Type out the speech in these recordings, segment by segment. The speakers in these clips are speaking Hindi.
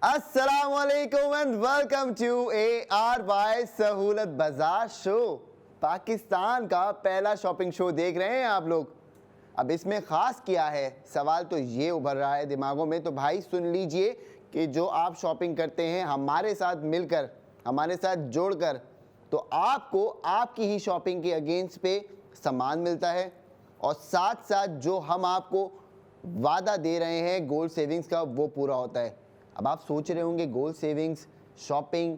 अस्सलामुअलैकुम एंड वेलकम टू ARY सहूलत बाजार शो। पाकिस्तान का पहला शॉपिंग शो देख रहे हैं आप लोग। अब इसमें ख़ास क्या है, सवाल तो ये उभर रहा है दिमागों में। तो भाई सुन लीजिए कि जो आप शॉपिंग करते हैं हमारे साथ मिलकर, हमारे साथ जोड़कर, तो आपको आपकी ही शॉपिंग के अगेंस्ट पे सामान मिलता है और साथ साथ जो हम आपको वादा दे रहे हैं गोल्ड सेविंग्स का वो पूरा होता है। अब आप सोच रहे होंगे गोल्ड सेविंग्स, शॉपिंग,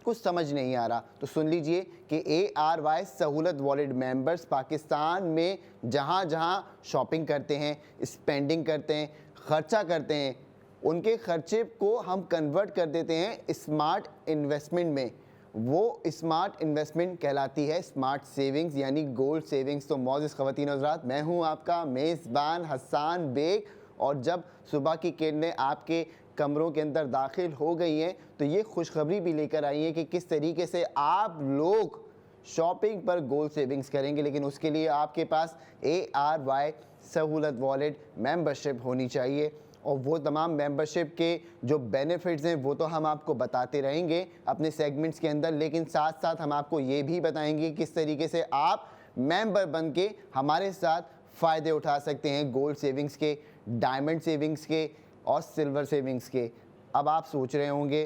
कुछ समझ नहीं आ रहा, तो सुन लीजिए कि ARY सहूलत वॉलेट मेंबर्स पाकिस्तान में जहाँ जहाँ शॉपिंग करते हैं, स्पेंडिंग करते हैं, ख़र्चा करते हैं, उनके खर्चे को हम कन्वर्ट कर देते हैं स्मार्ट इन्वेस्टमेंट में। वो स्मार्ट इन्वेस्टमेंट कहलाती है स्मार्ट सेविंग्स यानी गोल्ड सेविंग्स। तो मौजूद ख़वातीन हज़रात, मैं हूँ आपका मेज़बान हसन बेग, और जब सुबह की किरणें आपके कमरों के अंदर दाखिल हो गई हैं तो ये खुशखबरी भी लेकर आई है कि किस तरीके से आप लोग शॉपिंग पर गोल्ड सेविंग्स करेंगे। लेकिन उसके लिए आपके पास ARY सहूलत वॉलेट मेंबरशिप होनी चाहिए, और वो तमाम मेंबरशिप के जो बेनिफिट्स हैं वो तो हम आपको बताते रहेंगे अपने सेगमेंट्स के अंदर। लेकिन साथ साथ हम आपको ये भी बताएंगे किस तरीके से आप मेंबर बन के हमारे साथ फ़ायदे उठा सकते हैं गोल्ड सेविंग्स के, डायमंड सेविंग्स के और सिल्वर सेविंग्स के। अब आप सोच रहे होंगे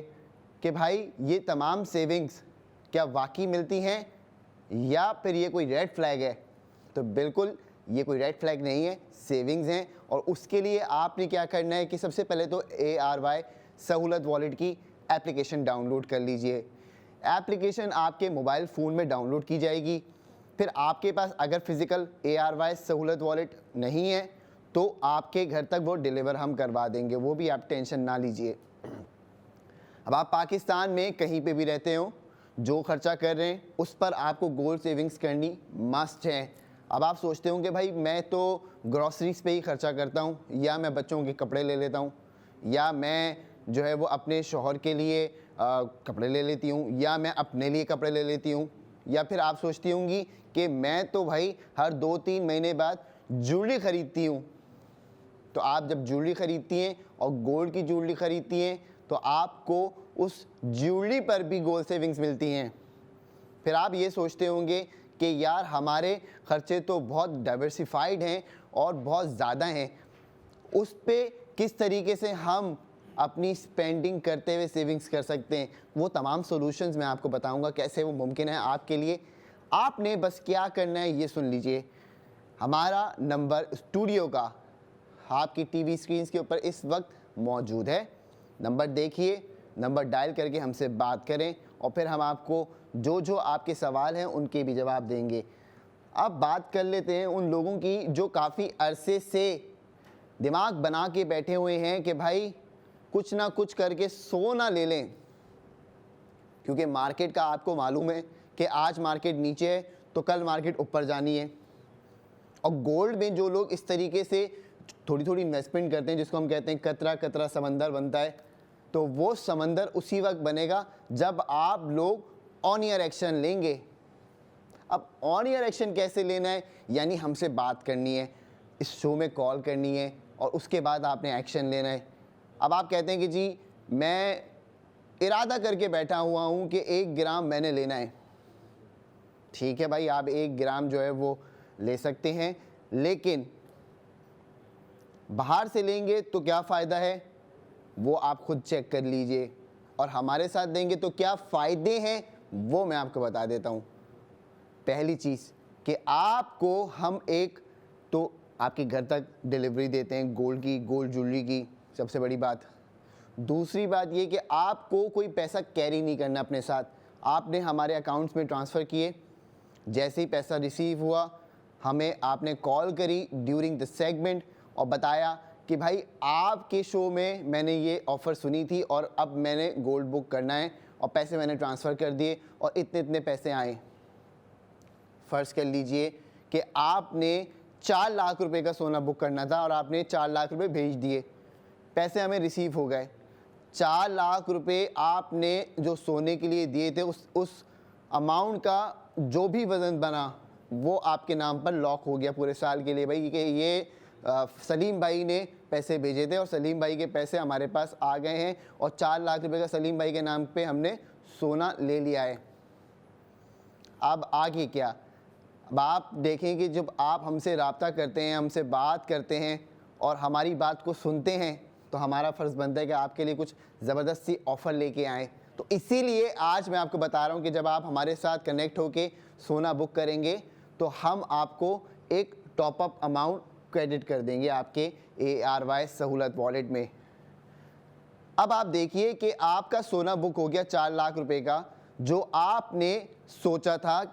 कि भाई ये तमाम सेविंग्स क्या वाकई मिलती हैं या फिर ये कोई रेड फ्लैग है? तो बिल्कुल ये कोई रेड फ्लैग नहीं है, सेविंग्स हैं। और उसके लिए आपने क्या करना है कि सबसे पहले तो ARY सहूलत वॉलेट की एप्लीकेशन डाउनलोड कर लीजिए। एप्लीकेशन आपके मोबाइल फ़ोन में डाउनलोड की जाएगी। फिर आपके पास अगर फ़िज़िकल ARY सहूलत वॉलेट नहीं है तो आपके घर तक वो डिलीवर हम करवा देंगे, वो भी आप टेंशन ना लीजिए। अब आप पाकिस्तान में कहीं पे भी रहते हो, जो खर्चा कर रहे हैं उस पर आपको गोल्ड सेविंग्स करनी मस्ट है। अब आप सोचते होंगे भाई मैं तो ग्रॉसरीज पे ही खर्चा करता हूँ, या मैं बच्चों के कपड़े ले लेता हूँ, या मैं जो है वो अपने शौहर के लिए कपड़े ले लेती हूँ, या मैं अपने लिए कपड़े ले लेती हूँ, या फिर आप सोचती होंगी कि मैं तो भाई हर 2-3 महीने बाद ज्वेलरी ख़रीदती हूँ। तो आप जब ज्वेलरी ख़रीदती हैं और गोल्ड की ज्वेलरी ख़रीदती हैं तो आपको उस ज्वेलरी पर भी गोल्ड सेविंग्स मिलती हैं। फिर आप ये सोचते होंगे कि यार हमारे ख़र्चे तो बहुत डाइवर्सिफाइड हैं और बहुत ज़्यादा हैं, उस पे किस तरीके से हम अपनी स्पेंडिंग करते हुए सेविंग्स कर सकते हैं। वो तमाम सॉल्यूशंस मैं आपको बताऊंगा कैसे वो मुमकिन है आपके लिए। आपने बस क्या करना है ये सुन लीजिए। हमारा नंबर स्टूडियो का आपकी टीवी स्क्रीन के ऊपर इस वक्त मौजूद है। नंबर देखिए, नंबर डायल करके हमसे बात करें और फिर हम आपको जो जो आपके सवाल हैं उनके भी जवाब देंगे। अब बात कर लेते हैं उन लोगों की जो काफ़ी अरसे से दिमाग बना के बैठे हुए हैं कि भाई कुछ ना कुछ करके सोना ले लें, क्योंकि मार्केट का आपको मालूम है कि आज मार्केट नीचे है तो कल मार्केट ऊपर जानी है। और गोल्ड में जो लोग इस तरीके से थोड़ी थोड़ी इन्वेस्टमेंट करते हैं, जिसको हम कहते हैं कतरा कतरा समंदर बनता है, तो वो समंदर उसी वक्त बनेगा जब आप लोग ऑन ईयर एक्शन लेंगे। अब ऑन ईयर एक्शन कैसे लेना है, यानी हमसे बात करनी है, इस शो में कॉल करनी है और उसके बाद आपने एक्शन लेना है। अब आप कहते हैं कि जी मैं इरादा करके बैठा हुआ हूँ कि 1 ग्राम मैंने लेना है। ठीक है भाई, आप 1 ग्राम जो है वो ले सकते हैं, लेकिन बाहर से लेंगे तो क्या फ़ायदा है वो आप खुद चेक कर लीजिए, और हमारे साथ देंगे तो क्या फ़ायदे हैं वो मैं आपको बता देता हूँ। पहली चीज़ कि आपको हम एक तो आपके घर तक डिलीवरी देते हैं गोल्ड की, गोल्ड ज्वेलरी की, सबसे बड़ी बात। दूसरी बात ये कि आपको कोई पैसा कैरी नहीं करना अपने साथ, आपने हमारे अकाउंट्स में ट्रांसफ़र किए, जैसे ही पैसा रिसीव हुआ हमें आपने कॉल करी ड्यूरिंग द सेगमेंट और बताया कि भाई आपके शो में मैंने ये ऑफ़र सुनी थी और अब मैंने गोल्ड बुक करना है और पैसे मैंने ट्रांसफ़र कर दिए और इतने इतने पैसे आए। फ़र्ज़ कर लीजिए कि आपने 4 लाख रुपए का सोना बुक करना था और आपने 4 लाख रुपए भेज दिए, पैसे हमें रिसीव हो गए। 4 लाख रुपए आपने जो सोने के लिए दिए थे उस अमाउंट का जो भी वज़न बना वो आपके नाम पर लॉक हो गया पूरे साल के लिए। भाई कि ये सलीम भाई ने पैसे भेजे थे और सलीम भाई के पैसे हमारे पास आ गए हैं और 4 लाख रुपए का सलीम भाई के नाम पे हमने सोना ले लिया है। अब आगे क्या, अब आप देखें कि जब आप हमसे रब्ता करते हैं, हमसे बात करते हैं और हमारी बात को सुनते हैं तो हमारा फ़र्ज़ बनता है कि आपके लिए कुछ ज़बरदस्त सी ऑफ़र लेके आएँ। तो इसीलिए आज मैं आपको बता रहा हूँ कि जब आप हमारे साथ कनेक्ट होके सोना बुक करेंगे तो हम आपको एक टॉपअप अमाउंट क्रेडिट कर देंगे आपके ARY सहूलत वॉलेट में। अब आप देखिए कि आपका सोना बुक हो गया 4 लाख रुपए का, जो आपने सोचा था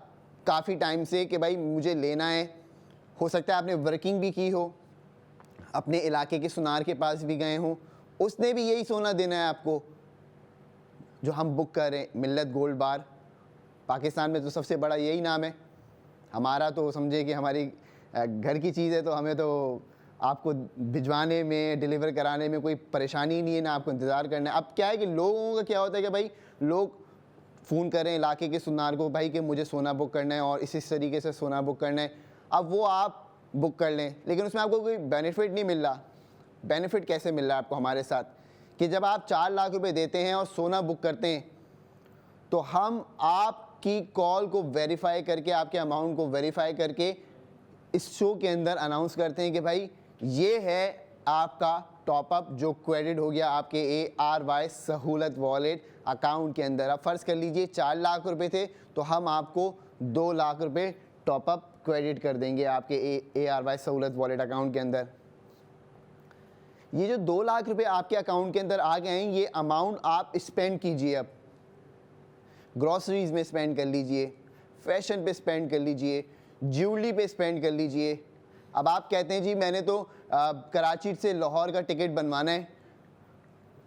काफ़ी टाइम से कि भाई मुझे लेना है। हो सकता है आपने वर्किंग भी की हो, अपने इलाके के सुनार के पास भी गए हों, उसने भी यही सोना देना है आपको जो हम बुक कर रहे हैं। मिल्लत गोल्ड बार पाकिस्तान में तो सबसे बड़ा यही नाम है। हमारा तो समझे कि हमारी घर की चीज़ है, तो हमें तो आपको भिजवाने में, डिलीवर कराने में कोई परेशानी नहीं है, ना आपको इंतज़ार करना है। अब क्या है कि लोगों का क्या होता है कि भाई लोग फ़ोन करें इलाके के सुनार को, भाई कि मुझे सोना बुक करना है और इसी तरीके से सोना बुक करना है। अब वो आप बुक कर लें, लेकिन उसमें आपको कोई बेनिफिट नहीं मिल रहा। बेनिफिट कैसे मिल रहा है आपको हमारे साथ कि जब आप 4 लाख रुपए देते हैं और सोना बुक करते हैं तो हम आपकी कॉल को वेरीफाई करके, आपके अमाउंट को वेरीफाई करके इस शो के अंदर अनाउंस करते हैं कि भाई ये है आपका टॉपअप जो क्रेडिट हो गया आपके ARY सहूलत वॉलेट अकाउंट के अंदर। अब फ़र्ज़ कर लीजिए 4 लाख रुपए थे तो हम आपको 2 लाख रुपए टॉपअप क्रेडिट कर देंगे आपके ARY सहूलत वॉलेट अकाउंट के अंदर। ये जो 2 लाख रुपए आपके अकाउंट के अंदर आ गए हैं, ये अमाउंट आप स्पेंड कीजिए। अब ग्रॉसरीज में स्पेंड कर लीजिए, फैशन पे स्पेंड कर लीजिए, ज्वेलरी पे स्पेंड कर लीजिए। अब आप कहते हैं जी मैंने तो कराची से लाहौर का टिकट बनवाना है,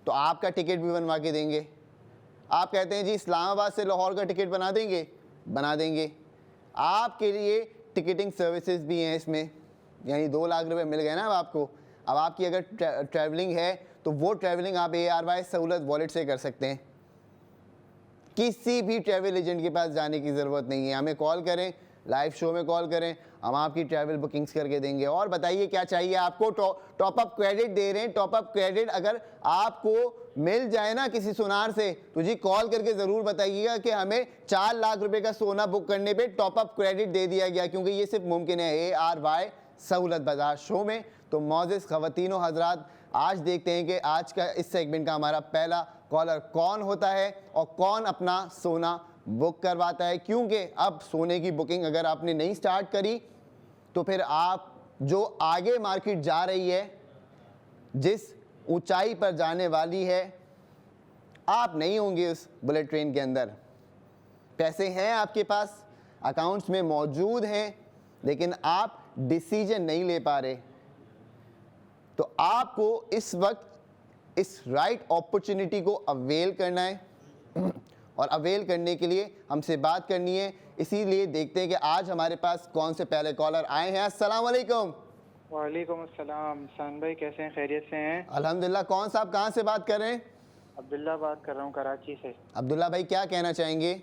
तो आपका टिकट भी बनवा के देंगे। आप कहते हैं जी इस्लामाबाद से लाहौर का टिकट बना देंगे, बना देंगे। आपके लिए टिकटिंग सर्विसेज भी हैं इसमें, यानी 2 लाख रुपए मिल गए ना अब आपको। अब आपकी अगर ट्रैवलिंग है तो वो ट्रैवलिंग आप ARY सहूलत वॉलेट से कर सकते हैं। किसी भी ट्रैवल एजेंट के पास जाने की ज़रूरत नहीं है। हमें कॉल करें, लाइव शो में कॉल करें, हम आपकी ट्रैवल बुकिंग्स करके देंगे। और बताइए क्या चाहिए आपको। टॉपअप क्रेडिट दे रहे हैं। टॉपअप क्रेडिट अगर आपको मिल जाए ना किसी सुनार से तो जी कॉल करके ज़रूर बताइएगा कि हमें 4 लाख रुपए का सोना बुक करने पे टॉपअप क्रेडिट दे दिया गया, क्योंकि ये सिर्फ मुमकिन है ARY सहूलत बाजार शो में। तो मौजूद ख़वातीन व हज़रात, आज देखते हैं कि आज का इस सेगमेंट का हमारा पहला कॉलर कौन होता है और कौन अपना सोना बुक करवाता है। क्योंकि अब सोने की बुकिंग अगर आपने नहीं स्टार्ट करी तो फिर आप जो आगे मार्केट जा रही है, जिस ऊंचाई पर जाने वाली है, आप नहीं होंगे उस बुलेट ट्रेन के अंदर। पैसे हैं आपके पास, अकाउंट्स में मौजूद हैं, लेकिन आप डिसीजन नहीं ले पा रहे। तो आपको इस वक्त इस राइट अपॉर्चुनिटी को अवेल करना है और अवेल करने के लिए हमसे बात करनी है। इसीलिए देखते हैं कि आज हमारे पास कौन से पहले कॉलर आए हैं। अस्सलाम वालेकुम। वालेकुम अस्सलाम। सान भाई कैसे हैं, खैरियत से हैं? अल्हम्दुलिल्लाह। कौन साहब कहाँ से बात कर रहे हैं? अब्दुल्ला बात कर रहा हूँ कराची से। अब्दुल्ला भाई क्या कहना चाहेंगे?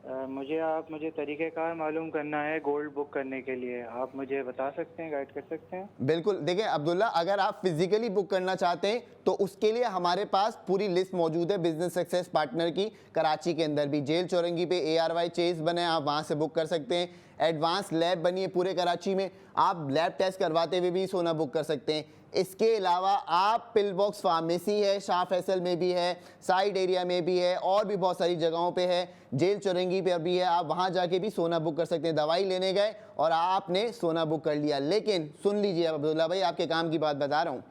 मुझे तरीक़ेकार मालूम करना है गोल्ड बुक करने के लिए। आप मुझे बता सकते हैं, गाइड कर सकते हैं? बिल्कुल। देखिए अब्दुल्ला, अगर आप फिजिकली बुक करना चाहते हैं तो उसके लिए हमारे पास पूरी लिस्ट मौजूद है बिजनेस सक्सेस पार्टनर की। कराची के अंदर भी जेल चौरंगी पे ARY चेज बने, आप वहाँ से बुक कर सकते हैं। एडवांस लैब बनी है पूरे कराची में, आप लैब टेस्ट करवाते हुए भी सोना बुक कर सकते हैं। इसके अलावा आप पिल बॉक्स फार्मेसी है, शाह फैसल में भी है, साइड एरिया में भी है, और भी बहुत सारी जगहों पे है, जेल चौरंगी पे भी है। आप वहाँ जाके भी सोना बुक कर सकते हैं। दवाई लेने गए और आपने सोना बुक कर लिया। लेकिन सुन लीजिए अब्दुल्ला भाई, आपके काम की बात बता रहा हूँ।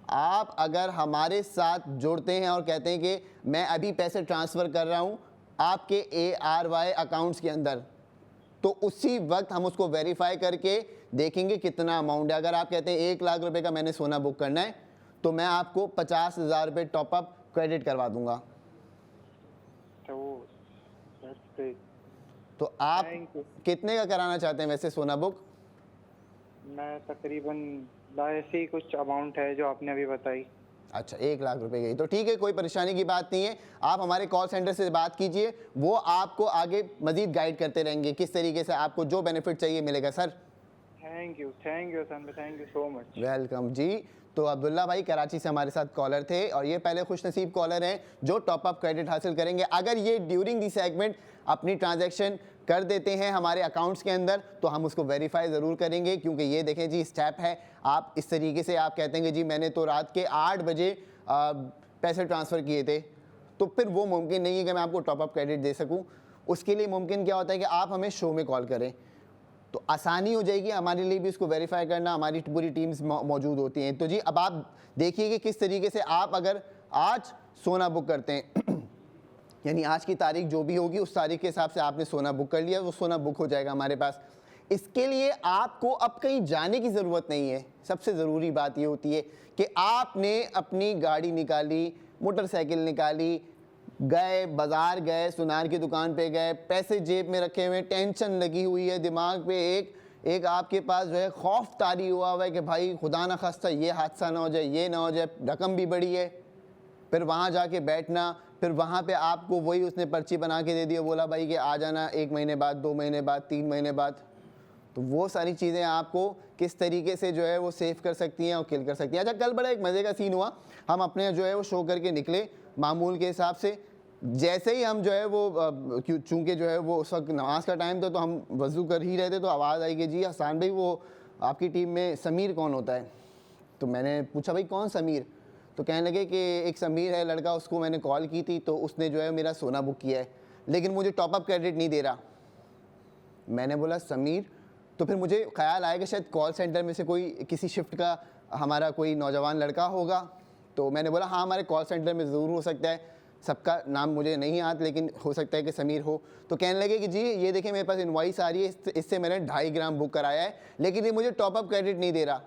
आप अगर हमारे साथ जुड़ते हैं और कहते हैं कि मैं अभी पैसे ट्रांसफ़र कर रहा हूँ आपके ARY अकाउंट्स के अंदर, तो उसी वक्त हम उसको वेरीफाई करके देखेंगे कितना अमाउंट है। अगर आप कहते हैं 1 लाख रुपए का मैंने सोना बुक करना है तो मैं आपको 50,000 रुपये टॉपअप क्रेडिट करवा दूंगा। तो आप कितने का कराना चाहते हैं वैसे सोना बुक? मैं तकरीबन ऐसे ही कुछ अमाउंट है जो आपने अभी बताई। अच्छा, 1 लाख रुपए गई तो ठीक है, कोई परेशानी की बात नहीं है। आप हमारे कॉल सेंटर से बात कीजिए, वो आपको आगे मजीद गाइड करते रहेंगे किस तरीके से आपको जो बेनिफिट चाहिए मिलेगा। सर थैंक यू हसन भाई, thank you so much. Welcome ji. तो अब्दुल्ला भाई कराची से हमारे साथ कॉलर थे और ये पहले खुशनसीब कॉलर हैं जो टॉप अप क्रेडिट हासिल करेंगे। अगर ये ड्यूरिंग दी सेगमेंट अपनी ट्रांजैक्शन कर देते हैं हमारे अकाउंट्स के अंदर तो हम उसको वेरीफाई ज़रूर करेंगे, क्योंकि ये देखें जी स्टेप है। आप इस तरीके से आप कहते हैं कि जी मैंने तो रात के 8 बजे पैसे ट्रांसफ़र किए थे, तो फिर वो मुमकिन नहीं है कि मैं आपको टॉप अप क्रेडिट दे सकूं। उसके लिए मुमकिन क्या होता है कि आप हमें शो में कॉल करें, तो आसानी हो जाएगी हमारे लिए भी इसको वेरीफाई करना। हमारी पूरी टीम्स मौजूद होती हैं। तो जी अब आप देखिए कि किस तरीके से आप अगर आज सोना बुक करते हैं यानी आज की तारीख जो भी होगी उस तारीख के हिसाब से आपने सोना बुक कर लिया, वो सोना बुक हो जाएगा हमारे पास। इसके लिए आपको अब कहीं जाने की ज़रूरत नहीं है। सबसे ज़रूरी बात ये होती है कि आपने अपनी गाड़ी निकाली, मोटरसाइकिल निकाली, गए बाज़ार गए, सुनार की दुकान पे गए, पैसे जेब में रखे हुए, टेंशन लगी हुई है दिमाग पे, एक आपके पास जो है खौफ तारी हुआ है कि भाई खुदा ना खास्ता ये हादसा ना हो जाए, ये ना हो जाए, रकम भी बड़ी है। फिर वहाँ जाके बैठना, फिर वहाँ पे आपको वही उसने पर्ची बना के दे दी, बोला भाई कि आ जाना 1 महीने बाद, 2 महीने बाद, 3 महीने बाद। तो वो सारी चीज़ें आपको किस तरीके से जो है वो सेव कर सकती हैं और किल कर सकती हैं। अच्छा, कल बड़ा एक मज़े का सीन हुआ। हम अपने जो है वो शो करके निकले मामूल के हिसाब से। जैसे ही हम जो है वो चूँकि जो है वो उस वक्त नमाज का टाइम था तो हम वज़ू कर ही रहे थे, तो आवाज़ आई कि जी हसन भाई वो आपकी टीम में समीर कौन होता है। तो मैंने पूछा भाई कौन समीर, तो कहने लगे कि एक समीर है लड़का, उसको मैंने कॉल की थी तो उसने जो है मेरा सोना बुक किया है लेकिन मुझे टॉप अप क्रेडिट नहीं दे रहा। मैंने बोला समीर, तो फिर मुझे ख्याल आया कि शायद कॉल सेंटर में से कोई किसी शिफ्ट का हमारा कोई नौजवान लड़का होगा। तो मैंने बोला हाँ हमारे कॉल सेंटर में ज़रूर हो सकता है, सबका नाम मुझे नहीं याद लेकिन हो सकता है कि समीर हो। तो कहने लगे कि जी ये देखिए मेरे पास इनवॉइस आ रही है, इससे मैंने 2.5 ग्राम बुक कराया है लेकिन ये मुझे टॉप अप क्रेडिट नहीं दे रहा।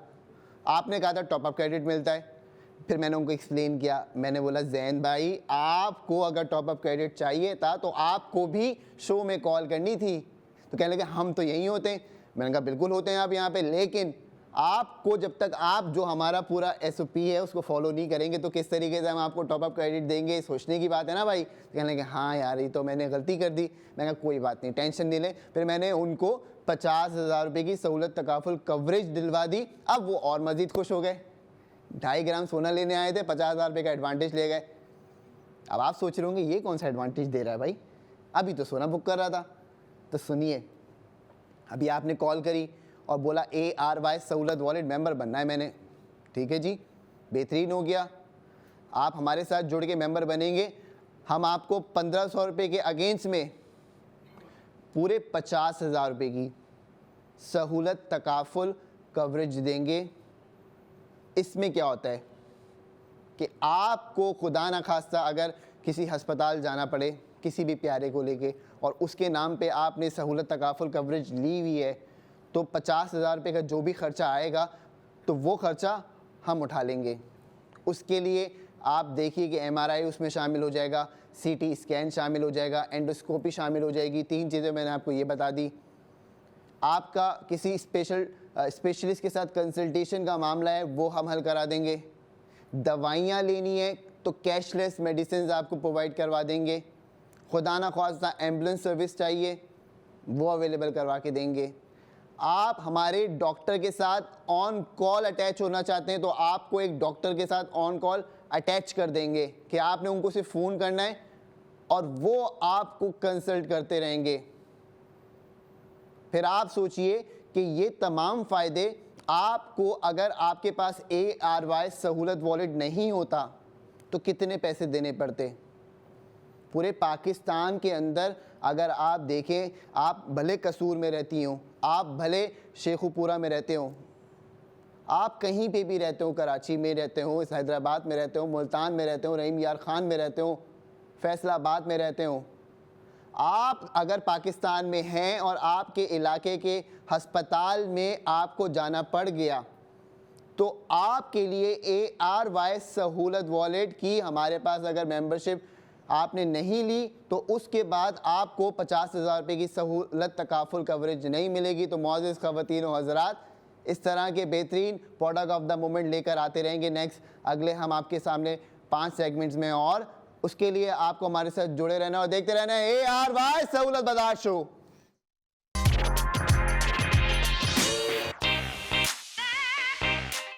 आपने कहा था टॉप अप क्रेडिट मिलता है। फिर मैंने उनको एक्सप्लेन किया, मैंने बोला जैन भाई आपको अगर टॉप अप क्रेडिट चाहिए था तो आपको भी शो में कॉल करनी थी। तो कहने लगे हम तो यहीं होते हैं। मैंने कहा बिल्कुल होते हैं आप यहाँ पे, लेकिन आपको जब तक आप जो हमारा पूरा SOP है उसको फॉलो नहीं करेंगे तो किस तरीके से हम आपको टॉप अप क्रेडिट देंगे, सोचने की बात है ना भाई। तो कहने लगे हाँ यार ये तो मैंने गलती कर दी। मैंने कहा कोई बात नहीं, टेंशन नहीं लें। फिर मैंने उनको 50,000 रुपये की सहूलत तकाफुल कवरेज दिलवा दी। अब वो और मज़ीद खुश हो गए। 2.5 ग्राम सोना लेने आए थे, 50,000 रुपये का एडवांटेज ले गए। अब आप सोच रहे होंगे ये कौन सा एडवांटेज दे रहा है भाई, अभी तो सोना बुक कर रहा था। तो सुनिए, अभी आपने कॉल करी और बोला ARY सहूलत वॉलेट मेंबर बनना है मैंने, ठीक है जी, बेहतरीन हो गया। आप हमारे साथ जुड़ के मेंबर बनेंगे, हम आपको 1500 रुपये के अगेंस्ट में पूरे 50,000 रुपये की सहूलत तकाफुल कवरेज देंगे। इसमें क्या होता है कि आपको खुदा न खास्ता अगर किसी हस्पताल जाना पड़े किसी भी प्यारे को लेके और उसके नाम पे आपने सहूलत तकाफुल कवरेज ली हुई है तो 50,000 रुपये का जो भी ख़र्चा आएगा तो वो ख़र्चा हम उठा लेंगे। उसके लिए आप देखिए कि MRI उसमें शामिल हो जाएगा, CT स्कैन शामिल हो जाएगा, एंडोस्कोपी शामिल हो जाएगी। 3 चीज़ें मैंने आपको ये बता दी। आपका किसी स्पेशलिस्ट के साथ कंसल्टेशन का मामला है वो हम हल करा देंगे। दवाइयाँ लेनी है तो कैशलेस मेडिसिन आपको प्रोवाइड करवा देंगे। खुदा ना ख्वास्ता एम्बुलेंस सर्विस चाहिए वो अवेलेबल करवा के देंगे। आप हमारे डॉक्टर के साथ ऑन कॉल अटैच होना चाहते हैं तो आपको एक डॉक्टर के साथ ऑन कॉल अटैच कर देंगे कि आपने उनको सिर्फ फ़ोन करना है और वो आपको कंसल्ट करते रहेंगे। फिर आप सोचिए कि ये तमाम फ़ायदे आपको अगर आपके पास ARY सहूलत वॉलेट नहीं होता तो कितने पैसे देने पड़ते। पूरे पाकिस्तान के अंदर अगर आप देखें, आप भले कसूर में रहती हो, आप भले शेखुपुरा में रहते हो, आप कहीं पे भी रहते हो, कराची में रहते हो, हैदराबाद में रहते हो, मुल्तान में रहते हो, रहीम यार ख़ान में रहते हो, फैसलाबाद में रहते हो, आप अगर पाकिस्तान में हैं और आपके इलाके के हस्पताल में आपको जाना पड़ गया तो आपके लिए ARY सहूलत वॉलेट की हमारे पास अगर मेंबरशिप आपने नहीं ली तो उसके बाद आपको 50,000 रुपये की सहूलत तकाफुल कवरेज नहीं मिलेगी। तो मौजूद ख़वातीन व हज़रात, इस तरह के बेहतरीन प्रोडक्ट ऑफ द मोमेंट लेकर आते रहेंगे नेक्स्ट अगले हम आपके सामने 5 सेगमेंट्स में, और उसके लिए आपको हमारे साथ जुड़े रहना और देखते रहना है ARY सहूलत बाजार शो।